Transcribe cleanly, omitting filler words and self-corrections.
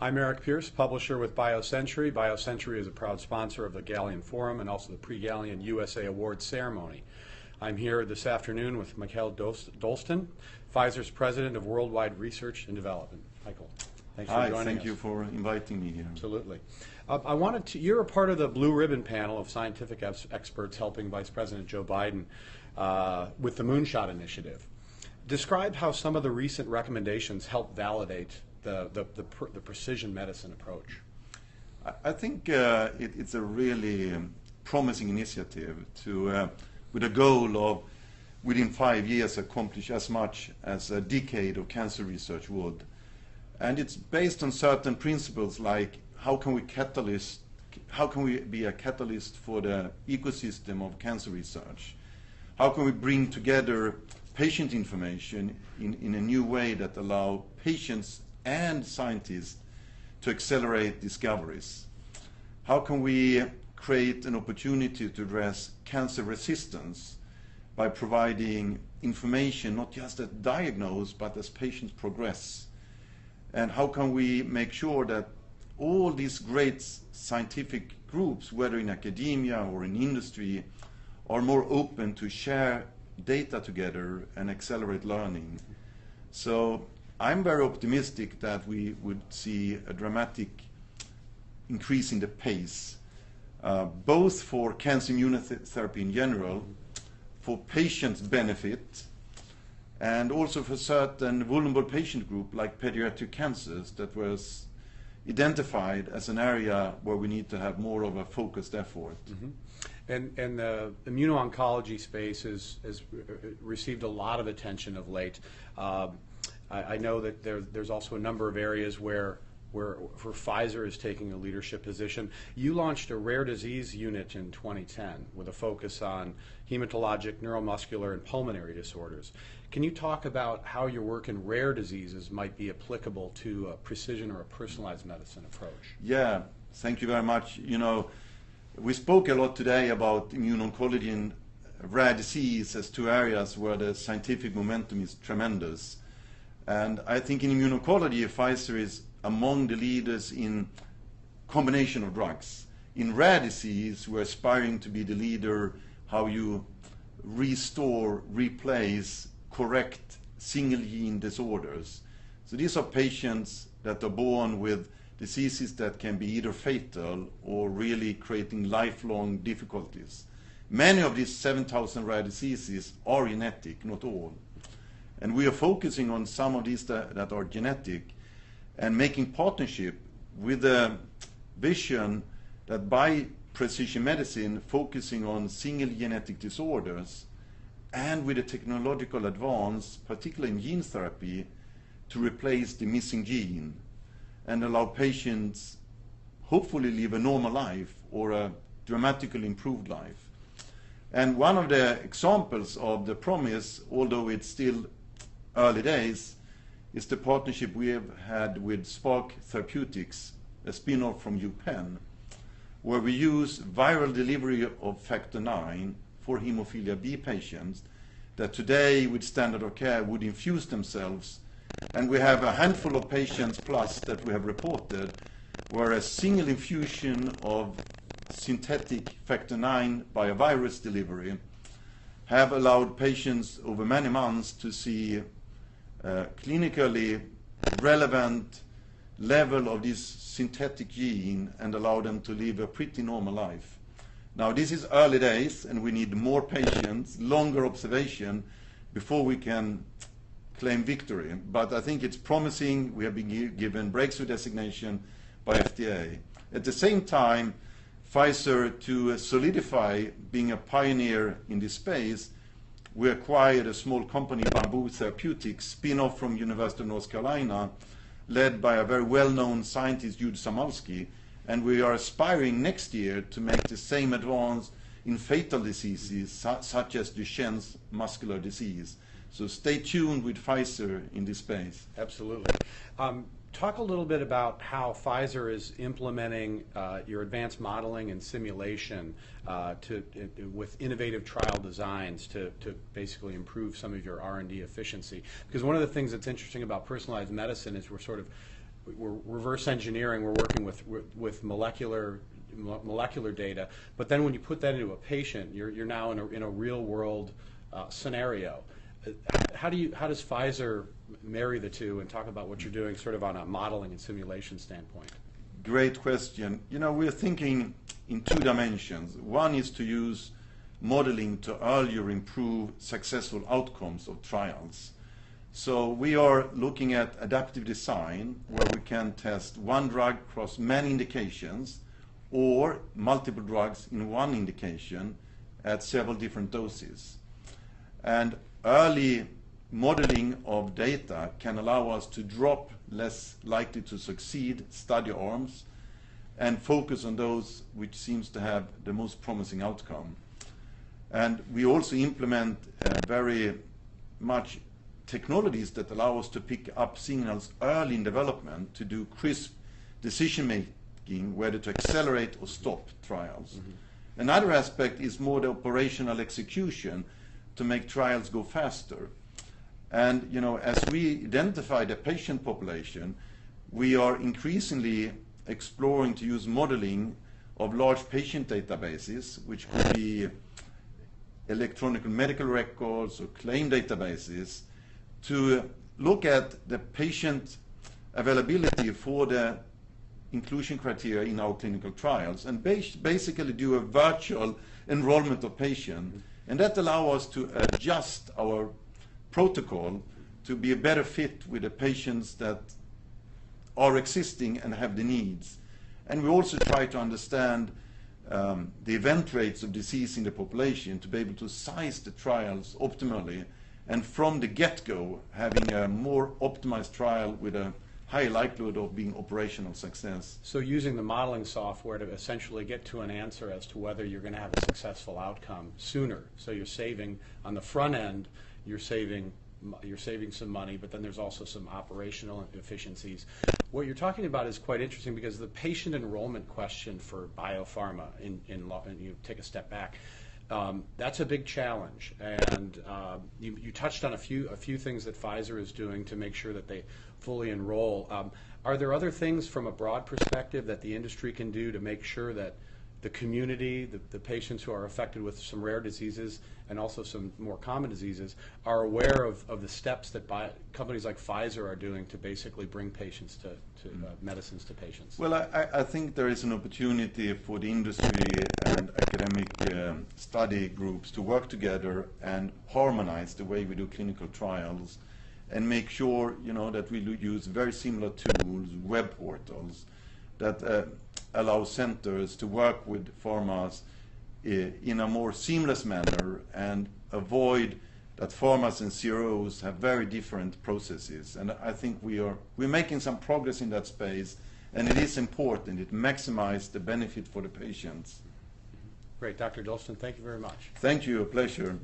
I'm Eric Pierce, publisher with BioCentury. BioCentury is a proud sponsor of the Galien Forum and also the pre-Galien USA Awards ceremony. I'm here this afternoon with Mikael Dolsten, Pfizer's President of Worldwide Research and Development. Michael, thanks for joining us. Thank you for inviting me here. Absolutely. You're a part of the Blue Ribbon panel of scientific experts helping Vice President Joe Biden with the Moonshot Initiative. Describe how some of the recent recommendations help validate the precision medicine approach. I think it's a really promising initiative with a goal of within 5 years accomplish as much as a decade of cancer research would. And it's based on certain principles like how can we be a catalyst for the ecosystem of cancer research? How can we bring together patient information in a new way that allow patients and scientists to accelerate discoveries? How can we create an opportunity to address cancer resistance by providing information not just at diagnose but as patients progress? And how can we make sure that all these great scientific groups, whether in academia or in industry, are more open to share data together and accelerate learning? So I'm very optimistic that we would see a dramatic increase in the pace, both for cancer immunotherapy in general, for patients' benefit, and also for certain vulnerable patient group like pediatric cancers that was identified as an area where we need to have more of a focused effort. Mm-hmm. And the immuno-oncology space has received a lot of attention of late. I know that there's also a number of areas where Pfizer is taking a leadership position. You launched a rare disease unit in 2010 with a focus on hematologic, neuromuscular, and pulmonary disorders. Can you talk about how your work in rare diseases might be applicable to a precision or a personalized medicine approach? Yeah, thank you very much. You know, we spoke a lot today about immuno-oncology and rare disease as two areas where the scientific momentum is tremendous. And I think in immuno-oncology, Pfizer is among the leaders in combination of drugs. In rare disease, we're aspiring to be the leader how you restore, replace, correct single gene disorders. So these are patients that are born with diseases that can be either fatal or really creating lifelong difficulties. Many of these 7,000 rare diseases are genetic, not all. And we are focusing on some of these that are genetic and making partnership with the vision that by precision medicine, focusing on single genetic disorders and with a technological advance, particularly in gene therapy, to replace the missing gene and allow patients hopefully live a normal life or a dramatically improved life. And one of the examples of the promise, although it's still early days, is the partnership we have had with Spark Therapeutics, a spin-off from UPenn, where we use viral delivery of factor IX for hemophilia B patients that today with standard of care would infuse themselves. And we have a handful of patients plus that we have reported where a single infusion of synthetic factor IX by a virus delivery have allowed patients over many months to see clinically relevant level of this synthetic gene and allow them to live a pretty normal life. Now this is early days and we need more patients, longer observation before we can claim victory. But I think it's promising. We have been given breakthrough designation by FDA. At the same time, Pfizer, to solidify being a pioneer in this space, we acquired a small company, Bamboo Therapeutics, spin-off from University of North Carolina, led by a very well-known scientist, Jude Samolsky, and we are aspiring next year to make the same advance in fatal diseases such as Duchenne's muscular disease. So stay tuned with Pfizer in this space. Absolutely. Talk a little bit about how Pfizer is implementing your advanced modeling and simulation with innovative trial designs to basically improve some of your R&D efficiency. Because one of the things that's interesting about personalized medicine is we're sort of we're reverse engineering, we're working with molecular data, but then when you put that into a patient, you're now in a real world scenario. How does Pfizer marry the two and talk about what you're doing sort of on a modeling and simulation standpoint? Great question. You know, we're thinking in two dimensions. One is to use modeling to earlier improve successful outcomes of trials. So we are looking at adaptive design, where we can test one drug across many indications or multiple drugs in one indication at several different doses. And early modeling of data can allow us to drop less likely to succeed study arms and focus on those which seems to have the most promising outcome. And we also implement very much technologies that allow us to pick up signals early in development to do crisp decision making, whether to accelerate or stop trials. Mm-hmm. Another aspect is more the operational execution to make trials go faster. And you know, as we identify the patient population, we are increasingly exploring to use modeling of large patient databases, which could be electronic medical records or claim databases, to look at the patient availability for the inclusion criteria in our clinical trials and basically do a virtual enrollment of patients. And that allows us to adjust our protocol to be a better fit with the patients that are existing and have the needs. And we also try to understand the event rates of disease in the population to be able to size the trials optimally, and from the get-go having a more optimized trial with a high likelihood of being operational success. So using the modeling software to essentially get to an answer as to whether you're going to have a successful outcome sooner. So you're saving, on the front end, you're saving some money, but then there's also some operational efficiencies. What you're talking about is quite interesting, because the patient enrollment question for biopharma, and you take a step back, that's a big challenge. And you touched on a few things that Pfizer is doing to make sure that they fully enroll. Are there other things from a broad perspective that the industry can do to make sure that the community, the patients who are affected with some rare diseases and also some more common diseases, are aware of the steps that companies like Pfizer are doing to basically bring patients to medicines to patients? Well, I think there is an opportunity for the industry and academic study groups to work together and harmonize the way we do clinical trials and make sure, you know, that we use very similar tools, web portals, that allow centers to work with pharmas in a more seamless manner and avoid that pharmas and CROs have very different processes. And I think we're making some progress in that space, and it is important. It maximizes the benefit for the patients. Great. Dr. Dolsten, thank you very much. Thank you. A pleasure.